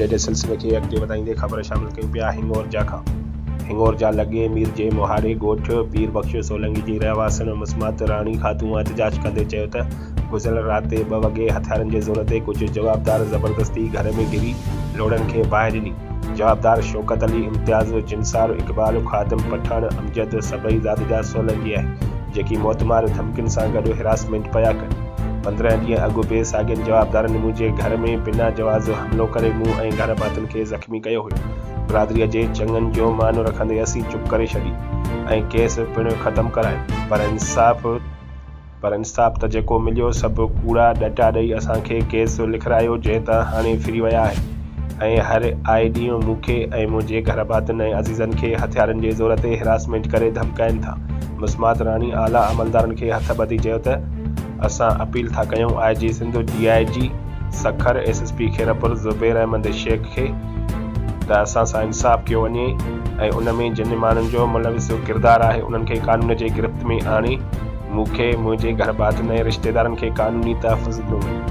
Update जे सिलसिले खे अॻिते वधाईंदे ख़बर शामिल कयूं पिया हिंगोरजा खां। हिंगोरजा लॻे मीर जे मोहारे ॻोठ पीर बख्श सोलंकी जी रहवासन मुस्मात राणी ख़ातून एहतजाज कंदे चयो त गुज़िरियल राति 2 वॻे हथियारनि जे ज़ोर ते कुझु जवाबदार ज़बरदस्ती घर में घिरी लोड़नि खे बाहि ॾिनी। जवाबदार शौकत अली, इम्तियाज़, जिनसार, इक़बाल, ख़ादिम, पठान, अमजद सभई ज़ात जा सोलंकी आहिनि जेकी मोतमार धमकियुनि सां गॾु हिरासमेंट पिया कनि। 15 ॾींहं अॻु बेसाॻियुनि जवाबदारनि मुंहिंजे घर में बिना जवाज़ हमलो करे मूं ऐं घर भातियुनि खे ज़ख़्मी कयो हुयो। बिरादरीअ जे चङनि जो मान रखंदे असीं चुप करे छॾी ऐं केस पिणु ख़तमु करायो, पर इंसाफ़ त जेको मिलियो सभु कूड़ा ॾटा ॾेई असांखे केस लिखारायो जंहिं त हाणे फिरी विया आहिनि ऐं हर आए ॾींहुं मूंखे ऐं मुंहिंजे घर भातियुनि ऐं अज़ीज़नि खे हथियारनि जे ज़ोर ते हिरासमेंट करे धमकाइनि था। मुस्मात राणी आला अमलदारनि खे हथ ॿधी चयो त असां अपील था कयूं IG Sindh, DIG Sukkur, SSP Khairpur Zubair Ahmad Sheikh खे त असां सां इंसाफ़ कयो वञे ऐं उन में जिन माण्हुनि जो मुलविस किरदारु आहे उन्हनि खे कानून जे गिरफ़्त में आणे मूंखे, मुंहिंजे घर भातियुनि ऐं रिश्तेदारनि खे कानूनी तहफ़्फ़ुज़ ॾिनो वञे।